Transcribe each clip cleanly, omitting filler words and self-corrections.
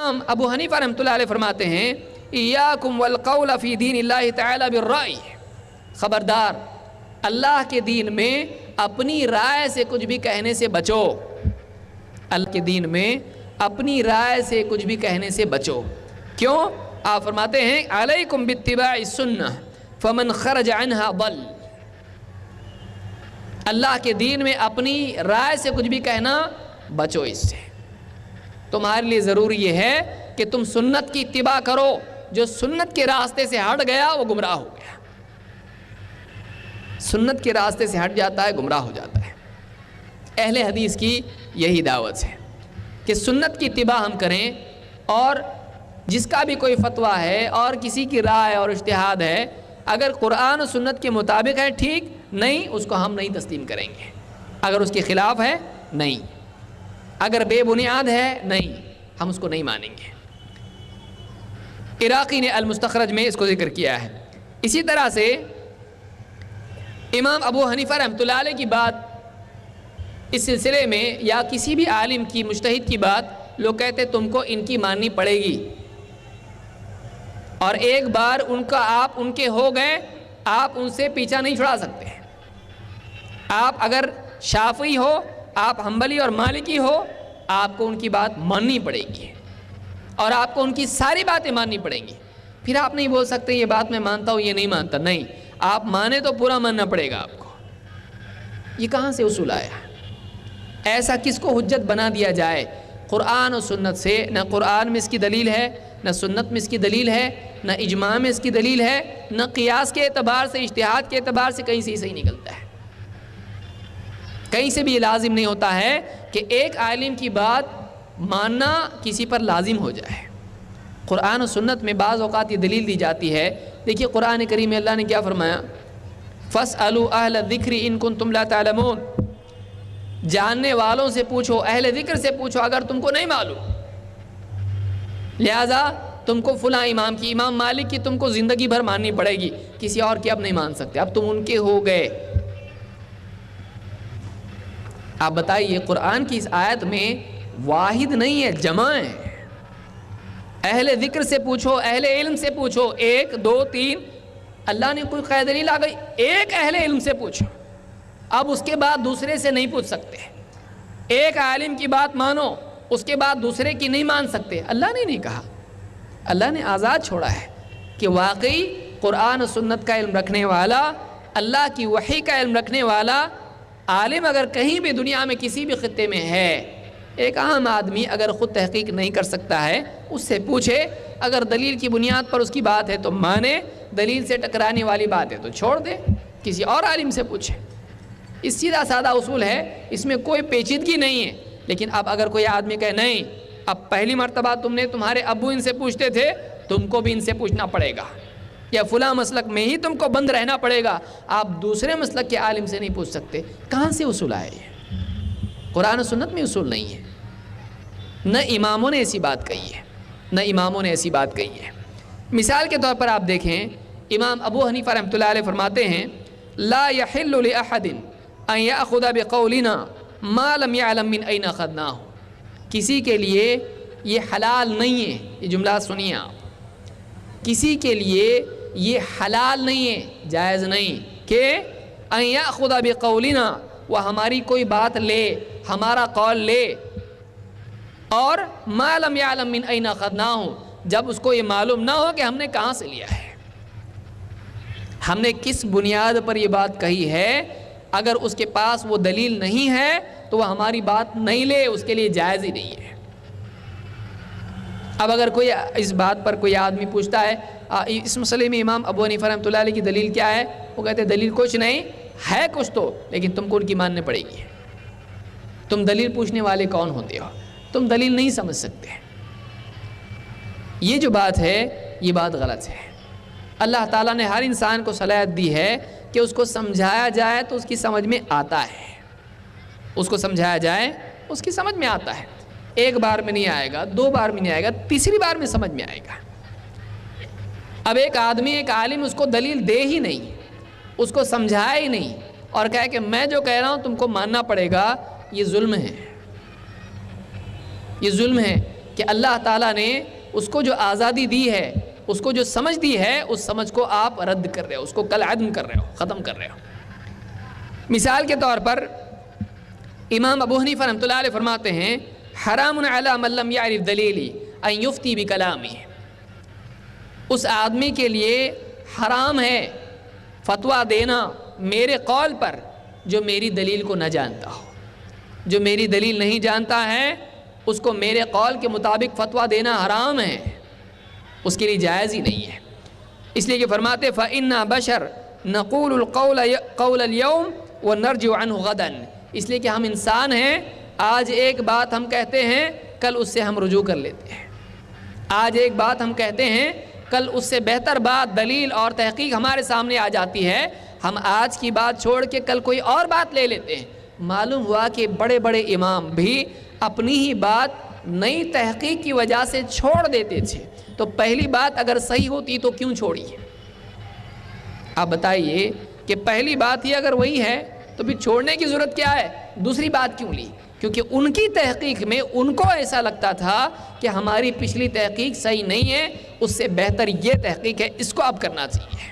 امام ابو حنیفہ رحمۃ اللہ علیہ فرماتے ہیں ایاکم والقول فی دین اللہ تعالی بالرأی، خبردار اللہ کے دین میں اپنی رائے سے کچھ بھی کہنے سے بچو، اللہ کے دین میں اپنی رائے سے کچھ بھی کہنے سے بچو۔ کیوں؟ آپ فرماتے ہیں علیکم باتباع السنہ فمن خرج عنہا ضل، اللہ کے دین میں اپنی رائے سے کچھ بھی کہنا بچو اس سے۔ تمہارے لیے ضروری یہ ہے کہ تم سنت کی اتباع کرو، جو سنت کے راستے سے ہٹ گیا وہ گمراہ ہو گیا، سنت کے راستے سے ہٹ جاتا ہے گمراہ ہو جاتا ہے۔ اہل حدیث کی یہی دعوت ہے کہ سنت کی اتباع ہم کریں، اور جس کا بھی کوئی فتویٰ ہے اور کسی کی رائے اور اجتہاد ہے، اگر قرآن و سنت کے مطابق ہے ٹھیک، نہیں اس کو ہم نہیں تسلیم کریں گے، اگر اس کے خلاف ہے نہیں، اگر بے بنیاد ہے نہیں، ہم اس کو نہیں مانیں گے۔ عراقی نے المستخرج میں اس کو ذکر کیا ہے۔ اسی طرح سے امام ابو حنیفہ رحمۃ اللہ علیہ کی بات اس سلسلے میں، یا کسی بھی عالم کی مجتہد کی بات، لوگ کہتے تم کو ان کی ماننی پڑے گی، اور ایک بار ان کا آپ ان کے ہو گئے، آپ ان سے پیچھا نہیں چھڑا سکتے۔ آپ اگر شافعی ہو، آپ حنبلی اور مالکی ہو، آپ کو ان کی بات ماننی پڑے گی، اور آپ کو ان کی ساری باتیں ماننی پڑیں گی۔ پھر آپ نہیں بول سکتے یہ بات میں مانتا ہوں یہ نہیں مانتا، نہیں، آپ مانے تو پورا ماننا پڑے گا آپ کو۔ یہ کہاں سے اصول آیا؟ ایسا کس کو حجت بنا دیا جائے قرآن و سنت سے؟ نہ قرآن میں اس کی دلیل ہے، نہ سنت میں اس کی دلیل ہے، نہ اجماع میں اس کی دلیل ہے، نہ قیاس کے اعتبار سے، اجتہاد کے اعتبار سے کہیں سے صحیح نکلتا ہے۔ کہیں سے بھی یہ لازم نہیں ہوتا ہے کہ ایک عالم کی بات ماننا کسی پر لازم ہو جائے۔ قرآن و سنت میں بعض اوقات یہ دلیل دی جاتی ہے۔ دیکھیے قرآن کریم میں اللہ نے کیا فرمایا؟ فَاسْأَلُوا أَهْلَ الذِّكْرِ إِن كُنتُمْ لَا تَعْلَمُونَ، جاننے والوں سے پوچھو، اہل ذکر سے پوچھو اگر تم کو نہیں معلوم۔ لہذا تم کو فلاں امام کی، امام مالک کی تم کو زندگی بھر ماننی پڑے گی، کسی اور کی اب نہیں مان سکتے، اب تم ان کے ہو گئے۔ آپ بتائیے قرآن کی اس آیت میں واحد نہیں ہے، جمع ہے۔ اہل ذکر سے پوچھو، اہل علم سے پوچھو، 1 2 3، اللہ نے کوئی قید نہیں لا گئی، ایک اہل علم سے پوچھو، اب اس کے بعد دوسرے سے نہیں پوچھ سکتے۔ ایک عالم کی بات مانو، اس کے بعد دوسرے کی نہیں مان سکتے۔ اللہ نے نہیں کہا، اللہ نے آزاد چھوڑا ہے کہ واقعی قرآن و سنت کا علم رکھنے والا، اللہ کی وحی کا علم رکھنے والا عالم اگر کہیں بھی دنیا میں کسی بھی خطے میں ہے، ایک عام آدمی اگر خود تحقیق نہیں کر سکتا ہے اس سے پوچھے، اگر دلیل کی بنیاد پر اس کی بات ہے تو مانے، دلیل سے ٹکرانے والی بات ہے تو چھوڑ دے، کسی اور عالم سے پوچھے۔ اس سیدھا سادہ اصول ہے، اس میں کوئی پیچیدگی نہیں ہے۔ لیکن اب اگر کوئی آدمی کہے نہیں، اب پہلی مرتبہ تمہارے ابو ان سے پوچھتے تھے، تم کو بھی ان سے پوچھنا پڑے گا، یا فلاں مسلک میں ہی تم کو بند رہنا پڑے گا، آپ دوسرے مسلک کے عالم سے نہیں پوچھ سکتے۔ کہاں سے اصول آئے یہ؟ قرآن و سنت میں اصول نہیں ہے، نہ اماموں نے ایسی بات کہی ہے، نہ اماموں نے ایسی بات کہی ہے۔ مثال کے طور پر آپ دیکھیں، امام ابو حنیفہ رحمۃ اللہ علیہ فرماتے ہیں لا يحل لأحد ان يأخذ بقولنا ما لم يعلم من أين أخذناه، کسی کے لیے یہ حلال نہیں ہے، یہ جملہ سنیے آپ، کسی کے لیے یہ حلال نہیں ہے، جائز نہیں کہ ان يأخذ بقولنا، وہ ہماری کوئی بات لے، ہمارا قول لے، اور ما لم يعلم من أين أخذناه، جب اس کو یہ معلوم نہ ہو کہ ہم نے کہاں سے لیا ہے، ہم نے کس بنیاد پر یہ بات کہی ہے۔ اگر اس کے پاس وہ دلیل نہیں ہے تو وہ ہماری بات نہیں لے، اس کے لیے جائز ہی نہیں ہے۔ اب اگر کوئی اس بات پر کوئی آدمی پوچھتا ہے اس مسئلے میں امام ابو حنیفہ رحمۃ اللہ علیہ کی دلیل کیا ہے، وہ کہتے ہیں دلیل کچھ نہیں ہے، کچھ تو، لیکن تم کو ان کی ماننے پڑے گی۔ تم دلیل پوچھنے والے کون ہوتے ہو؟ تم دلیل نہیں سمجھ سکتے۔ یہ جو بات ہے یہ بات غلط ہے۔ اللہ تعالیٰ نے ہر انسان کو صلاحیت دی ہے کہ اس کو سمجھایا جائے تو اس کی سمجھ میں آتا ہے، اس کو سمجھایا جائے اس کی سمجھ میں آتا ہے۔ ایک بار میں نہیں آئے گا، 2 بار میں نہیں آئے گا، تیسری بار میں سمجھ میں آئے گا۔ اب ایک آدمی، ایک عالم اس کو دلیل دے ہی نہیں، اس کو سمجھائے ہی نہیں، اور کہے کہ میں جو کہہ رہا ہوں تم کو ماننا پڑے گا، یہ ظلم ہے، یہ ظلم ہے۔ کہ اللہ تعالیٰ نے اس کو جو آزادی دی ہے، اس کو جو سمجھ دی ہے، اس سمجھ کو آپ رد کر رہے ہو، اس کو کل عدم کر رہے ہو، ختم کر رہے ہو۔ مثال کے طور پر امام ابو حنیفہ رحمۃ اللہ علیہ فرماتے ہیں حرام علی من لم یعرف دلیلی ان یفتی بکلامی، اس آدمی کے لیے حرام ہے فتویٰ دینا میرے قول پر جو میری دلیل کو نہ جانتا ہو، جو میری دلیل نہیں جانتا ہے اس کو میرے قول کے مطابق فتویٰ دینا حرام ہے، اس کے لیے جائز ہی نہیں ہے۔ اس لیے کہ فرماتے فَإِنَّا بَشَرٌ نَقُولُ الْقَوْلَ قَوْلَ الْيَوْمِ وَنَرْجِعُ عَنْهُ غَدًا، اس لیے کہ ہم انسان ہیں، آج ایک بات ہم کہتے ہیں کل اس سے ہم رجوع کر لیتے ہیں، آج ایک بات ہم کہتے ہیں کل اس سے بہتر بات، دلیل اور تحقیق ہمارے سامنے آ جاتی ہے، ہم آج کی بات چھوڑ کے کل کوئی اور بات لے لیتے ہیں۔ معلوم ہوا کہ بڑے بڑے امام بھی اپنی ہی بات نئی تحقیق کی وجہ سے چھوڑ دیتے تھے، تو پہلی بات اگر صحیح ہوتی تو کیوں چھوڑی؟ آپ بتائیے کہ پہلی بات ہی اگر وہی ہے تو پھر چھوڑنے کی ضرورت کیا ہے؟ دوسری بات کیوں لی؟ کیونکہ ان کی تحقیق میں ان کو ایسا لگتا تھا کہ ہماری پچھلی تحقیق صحیح نہیں ہے، اس سے بہتر یہ تحقیق ہے، اس کو اب کرنا چاہیے۔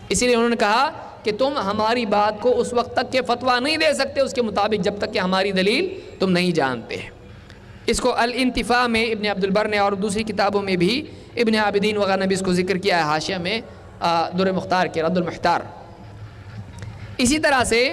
اسی لیے انہوں نے کہا کہ تم ہماری بات کو اس وقت تک کہ فتویٰ نہیں دے سکتے اس کے مطابق جب تک کہ ہماری دلیل تم نہیں جانتے۔ اس کو الانتفاع میں ابن عبد البر نے اور دوسری کتابوں میں بھی ابن عابدین وغیرہ نے بھی اس کو ذکر کیا ہے، حاشیہ میں در مختار کے رد المحتار۔ اسی طرح سے